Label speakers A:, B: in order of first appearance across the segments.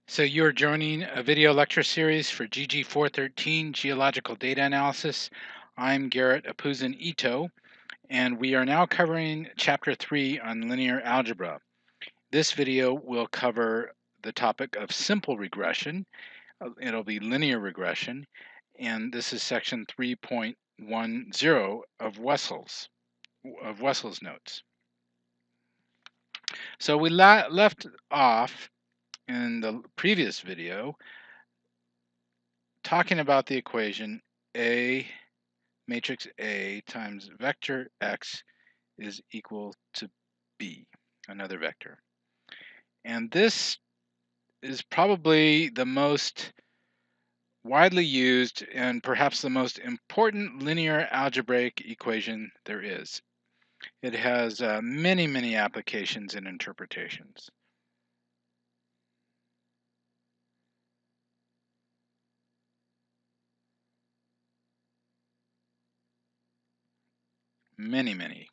A: So you're joining a video lecture series for ERTH413 Geological Data Analysis. I'm Garrett Apuzen-Ito, and we are now covering Chapter 3 on linear algebra. This video will cover the topic of simple regression. It'll be linear regression, and this is section 3.10 of Wessel's notes. So we left off in the previous video talking about the equation A, matrix A times vector X is equal to B, another vector. And this is probably the most widely used and perhaps the most important linear algebraic equation there is. It has many applications and interpretations. Many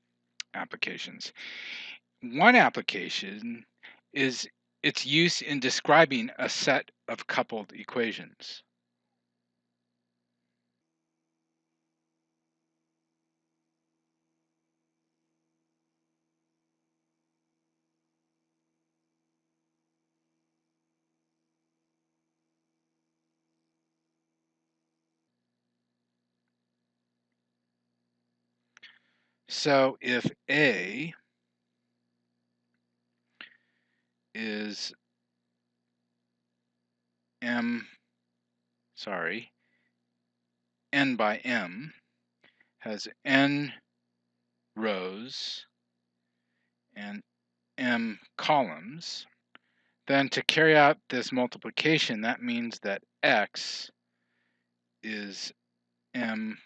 A: applications. One application is its use in describing a set of coupled equations. So if A is n by m, has n rows and m columns, then to carry out this multiplication, that means that x is m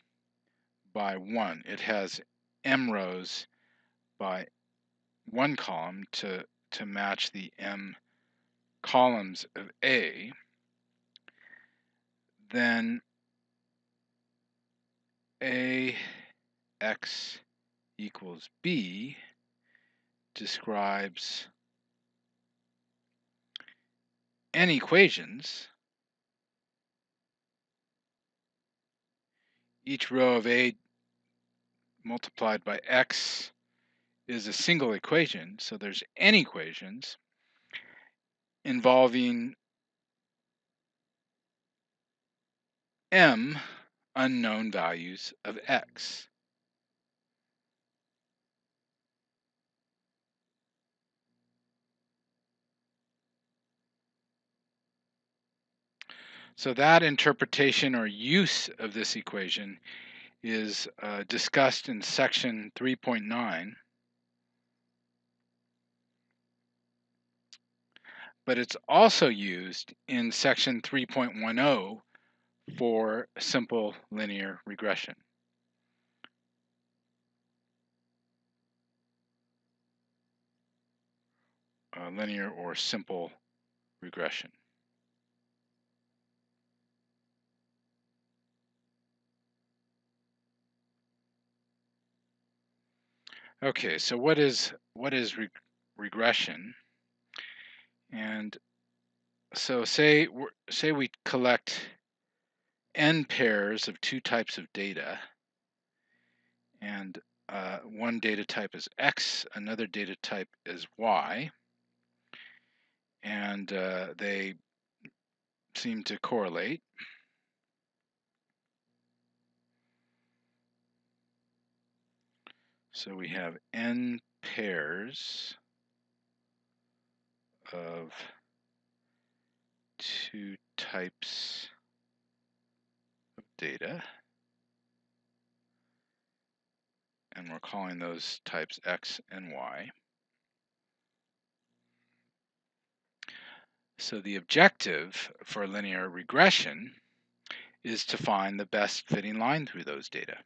A: by 1. It has m rows by 1 column to match the m columns of A. Then ax equals b describes n equations. Each row of A multiplied by x is a single equation, so there's n equations involving m unknown values of x. So that interpretation or use of this equation is discussed in section 3.9, but it's also used in section 3.10 for simple linear regression. Linear or simple regression. Okay, so what is regression? And so say we collect n pairs of two types of data, and one data type is x, another data type is y, and they seem to correlate. So we have n pairs of two types of data, and we're calling those types x and y. So the objective for linear regression is to find the best fitting line through those data.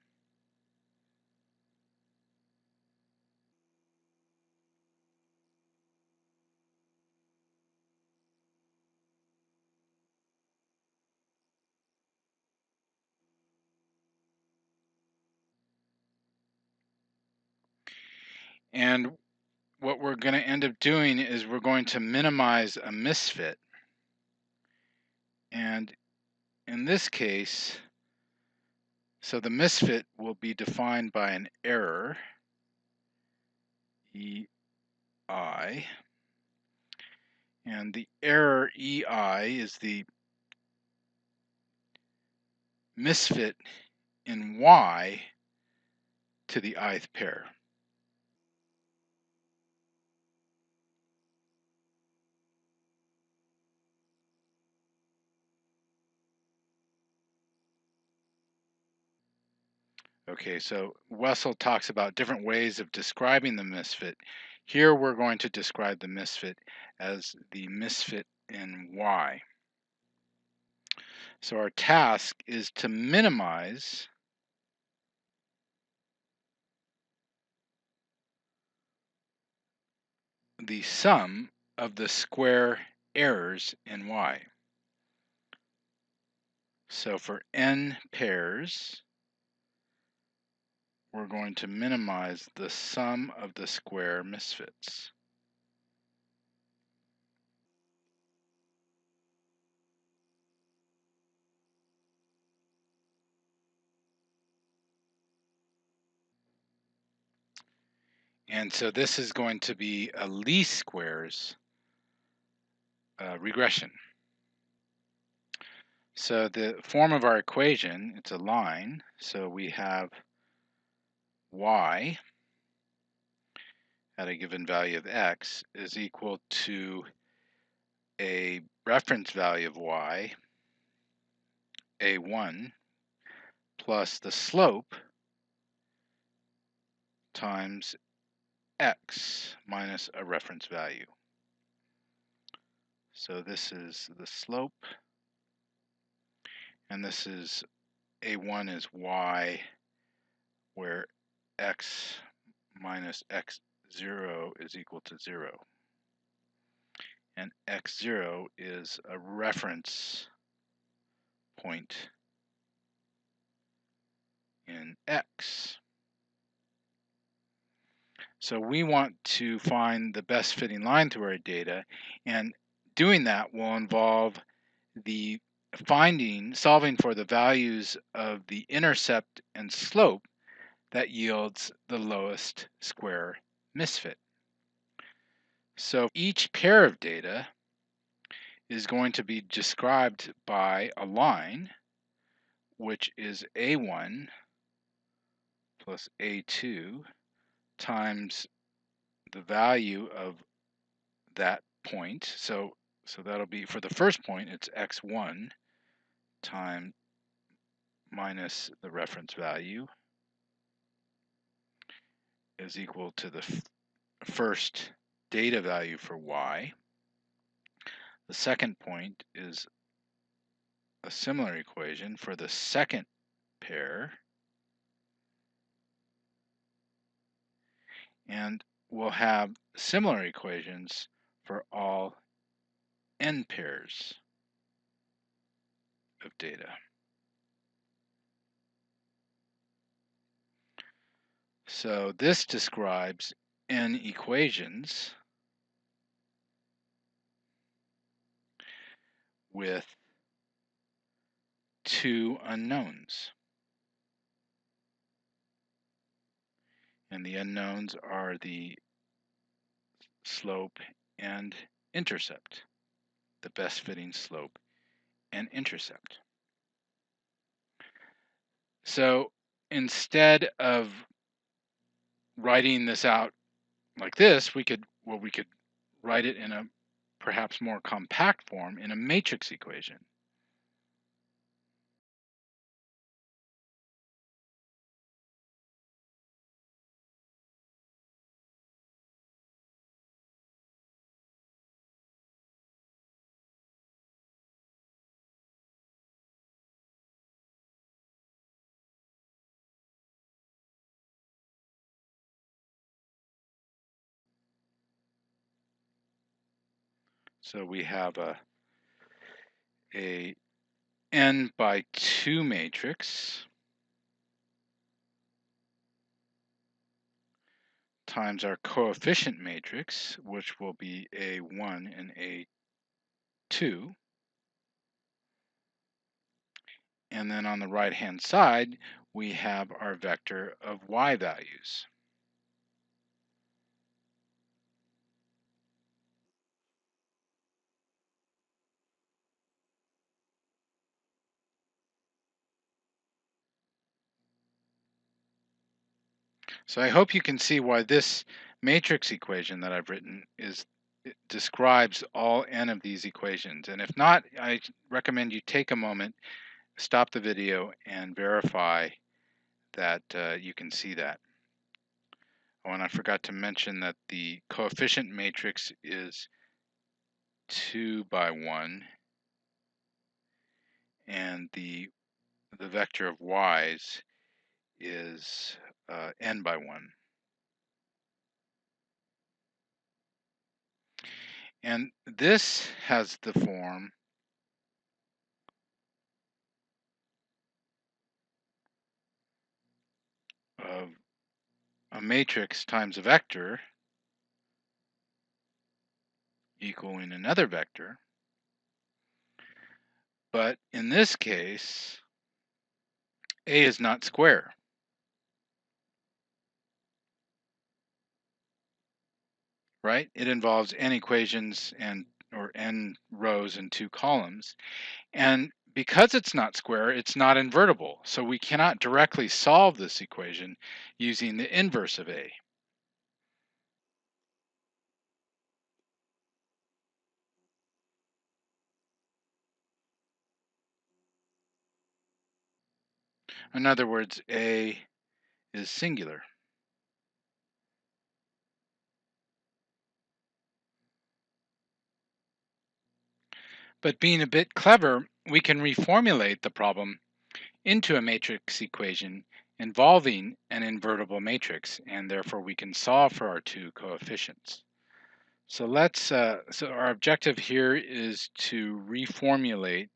A: And what we're going to end up doing is we're going to minimize a misfit And in this case, so the misfit will be defined by an error, EI, and the error EI is the misfit in Y to the ith pair. Okay, so Wessel talks about different ways of describing the misfit. Here we're going to describe the misfit as the misfit in Y. So our task is to minimize the sum of the square errors in Y. So for n pairs, we're going to minimize the sum of the square misfits. And so this is going to be a least squares regression. So the form of our equation, it's a line. So we have y at a given value of x is equal to a reference value of y, a1, plus the slope times x minus a reference value. So this is the slope, and this is a1 is y, where x minus x0 is equal to 0. And x0 is a reference point in x. So we want to find the best fitting line to our data, and doing that will involve the solving for the values of the intercept and slope that yields the lowest square misfit. So each pair of data is going to be described by a line, which is a1 plus a2 times the value of that point. So that'll be, for the first point, it's x1 times minus the reference value is equal to the first data value for y. The second point is a similar equation for the second pair, and we'll have similar equations for all n pairs of data. So this describes n equations with two unknowns. And the unknowns are the slope and intercept, the best fitting slope and intercept. So instead of writing this out like this, we could write it in a perhaps more compact form in a matrix equation. So we have a n by 2 matrix times our coefficient matrix, which will be a1 and a2, And then on the right-hand side, we have our vector of y values. So I hope you can see why this matrix equation that I've written it describes all n of these equations. And if not, I recommend you take a moment, stop the video, and verify that you can see that. Oh, and I forgot to mention that the coefficient matrix is 2 by 1, and the vector of y's is n by 1. And this has the form of a matrix times a vector equaling another vector. But in this case, A is not square, right? It involves n equations or n rows and 2 columns. And because it's not square, it's not invertible. So we cannot directly solve this equation using the inverse of A. In other words, A is singular. But being a bit clever, we can reformulate the problem into a matrix equation involving an invertible matrix, and therefore we can solve for our 2 coefficients. So so our objective here is to reformulate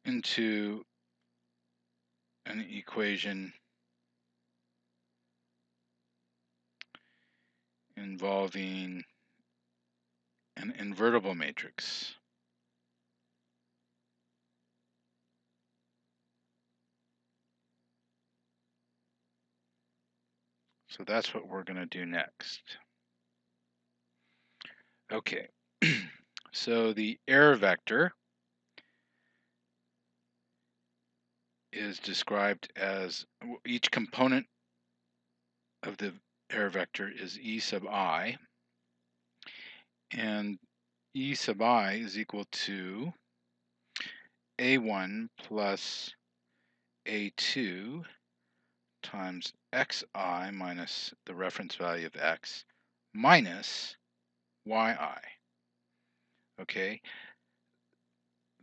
A: into an equation involving an invertible matrix. So that's what we're going to do next. Okay, so the error vector is described as each component of the error vector is E sub I, and E sub I is equal to A1 plus A2 times xi minus the reference value of x minus yi. Okay,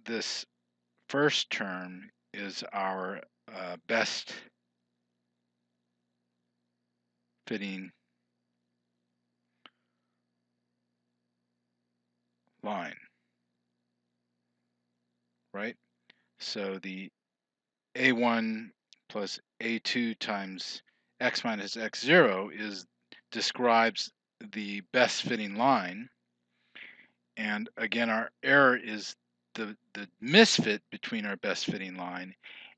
A: this first term is our best fitting line, right? So the a1 plus a2 times x minus x0 describes the best fitting line. And again, our error is the misfit between our best fitting line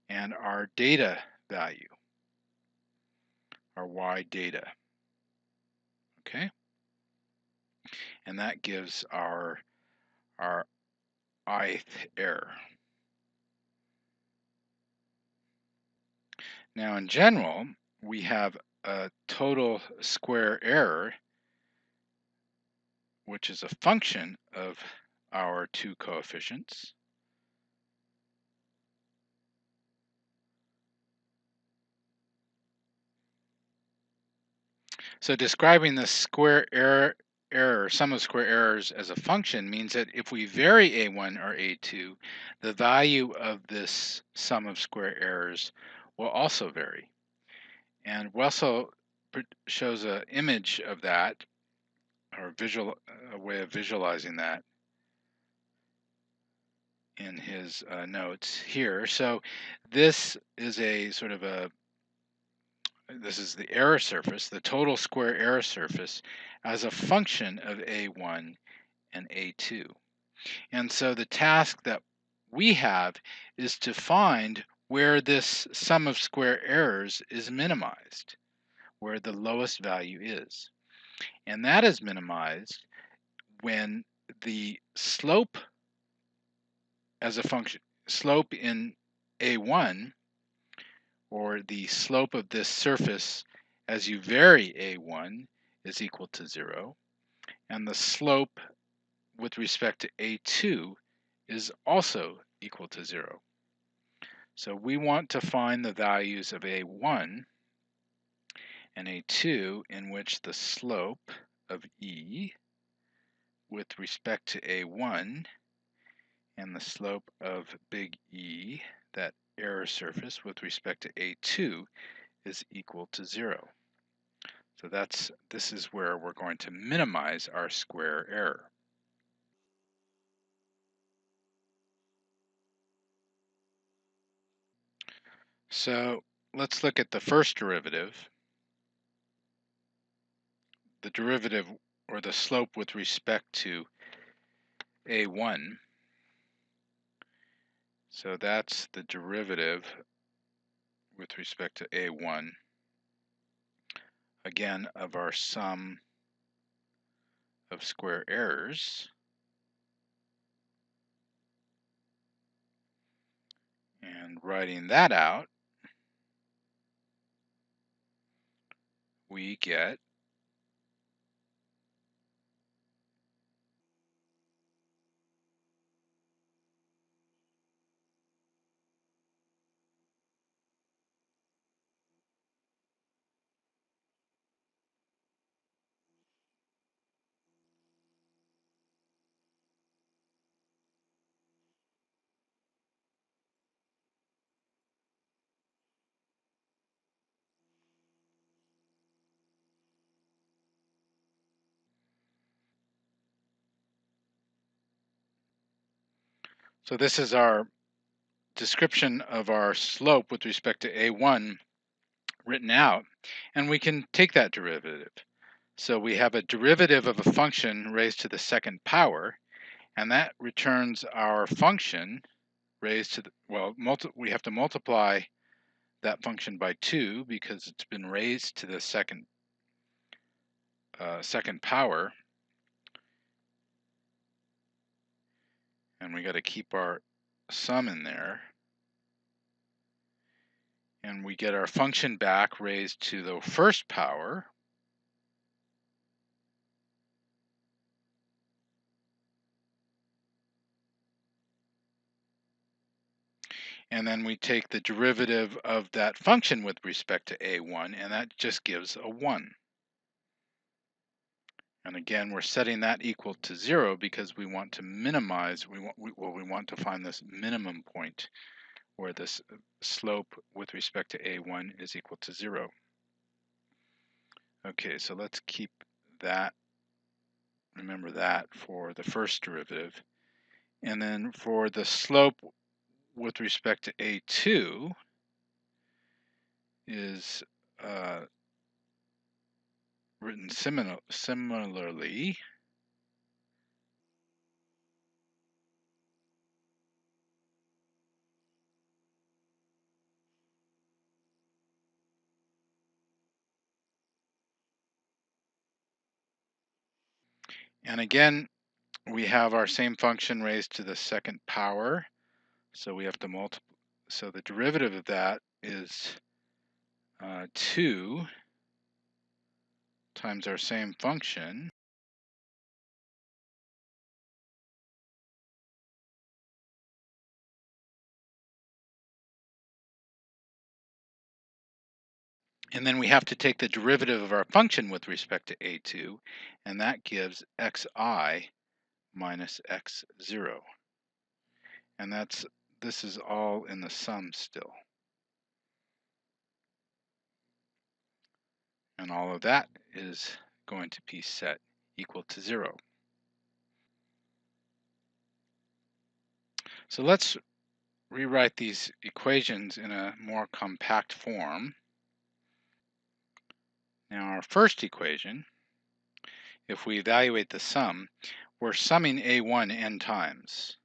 A: and our data value, our y data. Okay? And that gives our ith error. Now in general, we have a total square error, which is a function of our 2 coefficients. So describing the square error, sum of square errors as a function means that if we vary a1 or a2, the value of this sum of square errors will also vary. And Russell shows an image of that, or a way of visualizing that in his notes here. So this is this is the error surface, the total square error surface, as a function of A1 and A2. And so the task that we have is to find where this sum of square errors is minimized, where the lowest value is. And that is minimized when the slope as a function, slope in A1, or the slope of this surface as you vary A1 is equal to 0, and the slope with respect to A2 is also equal to 0. So we want to find the values of A1 and A2 in which the slope of E with respect to A1 and the slope of big E, that error surface with respect to A2, is equal to 0. So this is where we're going to minimize our square error. So let's look at the first derivative, the derivative or the slope with respect to A1. So that's the derivative with respect to A1, again, of our sum of square errors. And writing that out, we get so this is our description of our slope with respect to A1 written out, and we can take that derivative. So we have a derivative of a function raised to the second power, and that returns our function raised to the, well, we have to multiply that function by 2 because it's been raised to the second power, and we got to keep our sum in there. And we get our function back raised to the first power. And then we take the derivative of that function with respect to A1, and that just gives a 1. And again, we're setting that equal to 0 because we want to minimize, we want to find this minimum point where this slope with respect to A1 is equal to 0. Okay, so let's keep that, remember that for the first derivative. And then for the slope with respect to A2 is written similarly. And again, we have our same function raised to the second power. So we have to multiply. So the derivative of that is 2 times our same function. And then we have to take the derivative of our function with respect to A2, and that gives xi minus x0. And this is all in the sum still. And all of that is going to be set equal to 0. So let's rewrite these equations in a more compact form. Now our first equation if we evaluate the sum, we're summing A1 n times.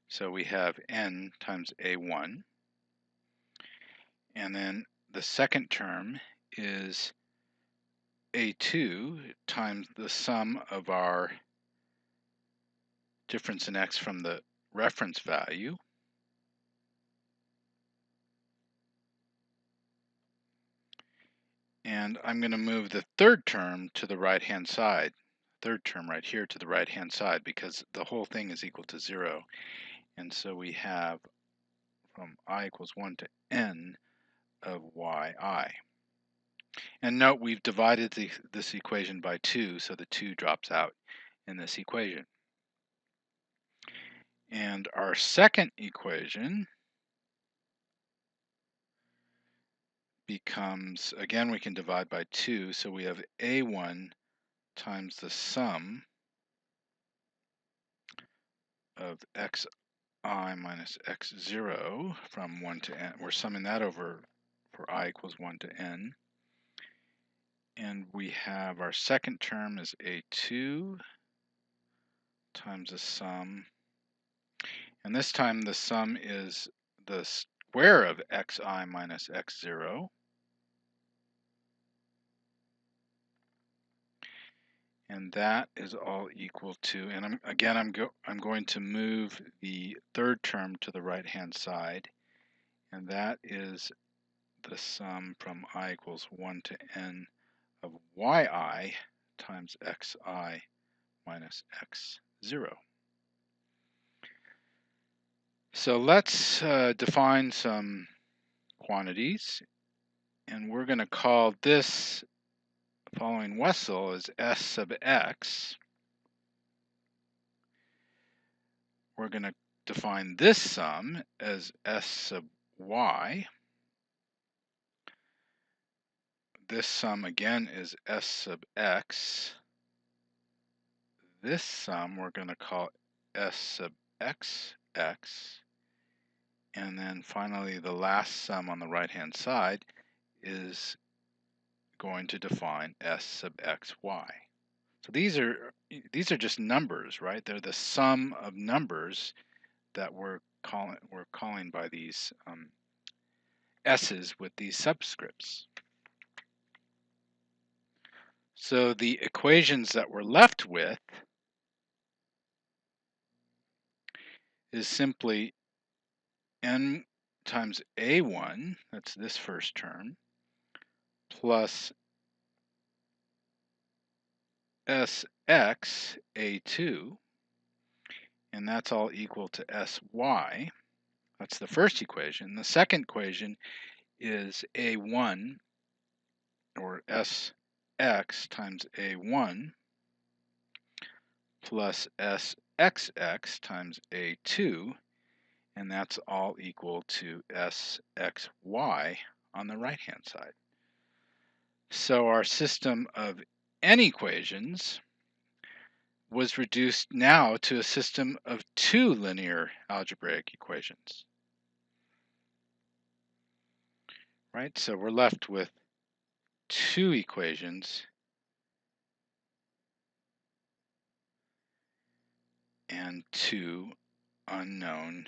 A: So we have n times A1. And then the second term is A2 times the sum of our difference in x from the reference value. And I'm going to move the third term to the right-hand side. Third term right here to the right-hand side because the whole thing is equal to 0. And so we have from I equals 1 to n of yi. And note we've divided this equation by 2, so the 2 drops out in this equation. And our second equation becomes, again, we can divide by 2, so we have A1 times the sum of xi minus x0 from 1 to n. We're summing that over for I equals 1 to n. And we have our second term is A2 times the sum. And this time the sum is the square of xi minus x0. And that is all equal to, and I'm going to move the third term to the right-hand side, and that is the sum from I equals 1 to n of yi times xi minus x0. So let's define some quantities, and we're going to call this, following Wessel, as S sub x. We're going to define this sum as S sub y. This sum again is S sub x. This sum we're going to call S sub x x. And then finally the last sum on the right-hand side is going to define S sub xy. So these are just numbers, right? They're the sum of numbers that we're calling by these s's with these subscripts. So the equations that we're left with is simply n times a1, that's this first term, plus sx a2, and that's all equal to sy. That's the first equation. The second equation is a1, or sx times a1, plus sxx times a2, and that's all equal to sxy on the right-hand side. So our system of n equations was reduced now to a system of 2 linear algebraic equations. Right? So we're left with 2 equations and 2 unknown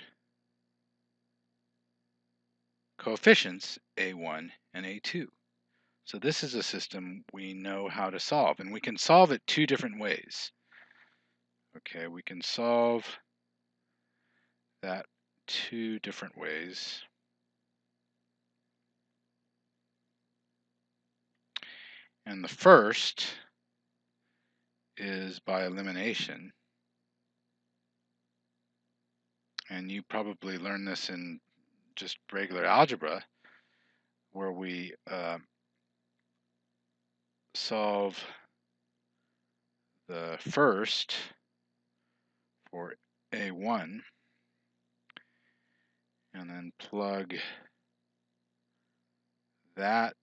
A: coefficients, a1 and a2. So this is a system we know how to solve, and we can solve it 2 different ways. Okay, we can solve that 2 different ways. And the first is by elimination. And you probably learned this in just regular algebra, where we solve the first for a1 and then plug that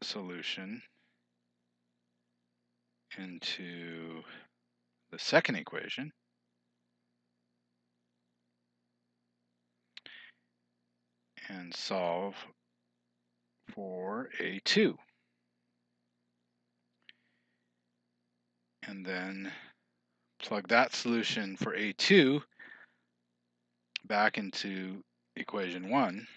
A: solution into the second equation, and solve for a2. and then plug that solution for A2 back into equation 1.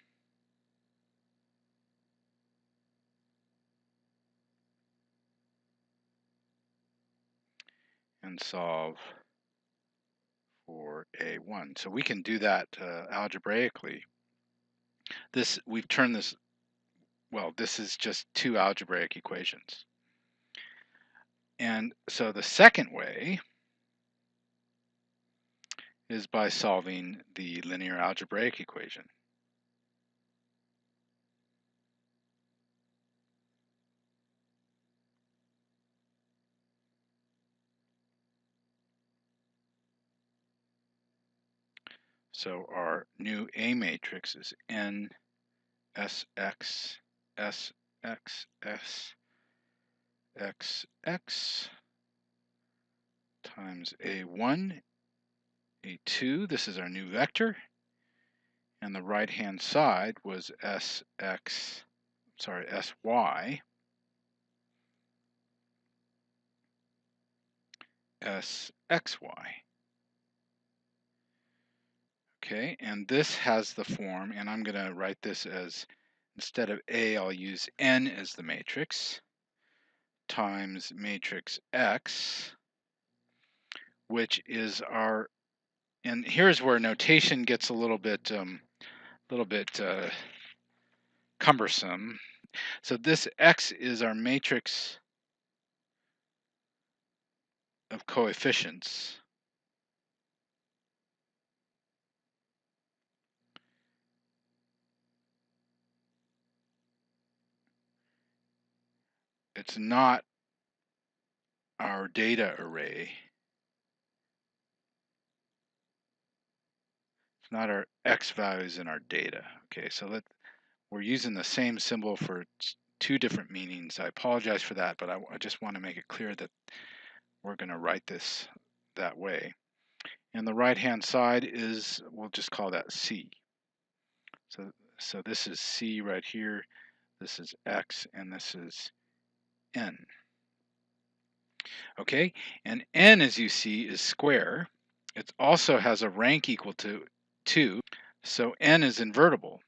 A: And solve for A1. So we can do that algebraically. We've turned this, well, this is just two algebraic equations. And so the second way is by solving the linear algebraic equation. So our new A matrix is N S X S X S X X times A1, A2. This is our new vector. And the right-hand side was SY, SXY. Okay, and this has the form, and I'm going to write this as, instead of A, I'll use N as the matrix, times matrix X, which is our, and here's where notation gets a little bit cumbersome. So this X is our matrix of coefficients. It's not our data array. It's not our X values in our data. Okay, so we're using the same symbol for two different meanings. I apologize for that, but I just want to make it clear that we're going to write this that way. And the right-hand side is, we'll just call that C. So this is C right here, this is X, and this is N. Okay, and N, as you see, is square. It also has a rank equal to 2, so N is invertible.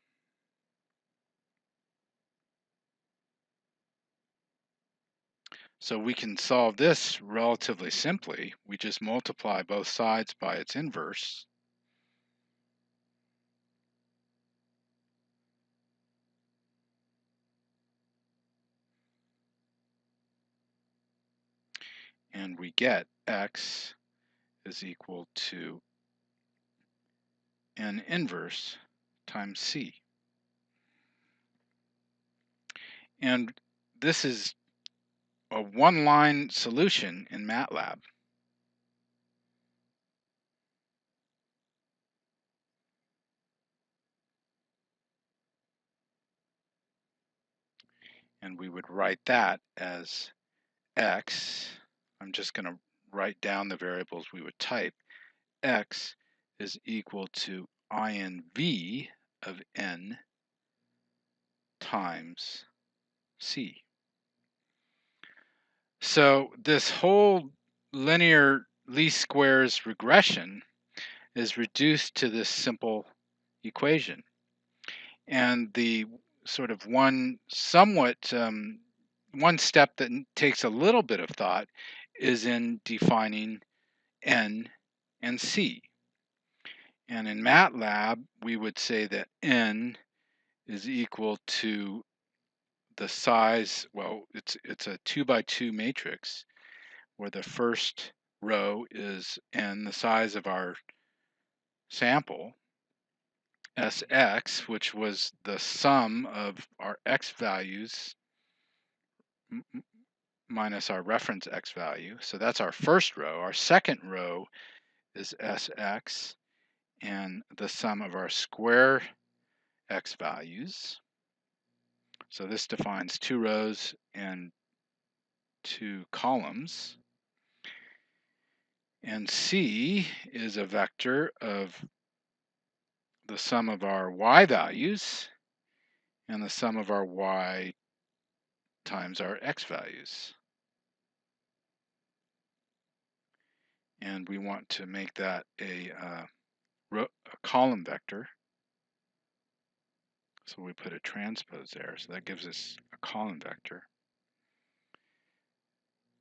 A: So we can solve this relatively simply. We just multiply both sides by its inverse. And we get X is equal to N inverse times C. And this is a one-line solution in MATLAB. And we would write that as X. I'm just going to write down the variables we would type. X is equal to INV of N times C. So this whole linear least squares regression is reduced to this simple equation. And the sort of one step that takes a little bit of thought is in defining N and C. And in MATLAB, we would say that N is equal to the size, well, it's a 2 by 2 matrix where the first row is N, the size of our sample, Sx, which was the sum of our x values minus our reference x value. So that's our first row. Our second row is Sx and the sum of our square x values. So this defines 2 rows and 2 columns. And C is a vector of the sum of our y values and the sum of our y times our x values. and we want to make that a column vector. So we put a transpose there, so that gives us a column vector.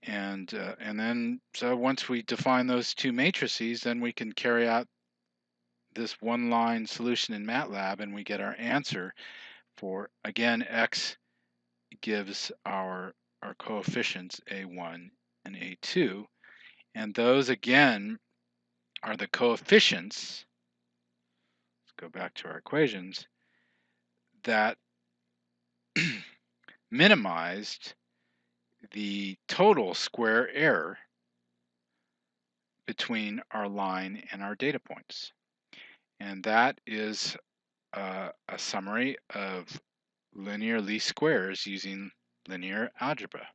A: And then, so once we define those two matrices, then we can carry out this one-line solution in MATLAB, and we get our answer for, again, x gives our coefficients a1 and a2, and those again are the coefficients. Let's go back to our equations that minimized the total square error between our line and our data points. And that is a summary of linear least squares using linear algebra.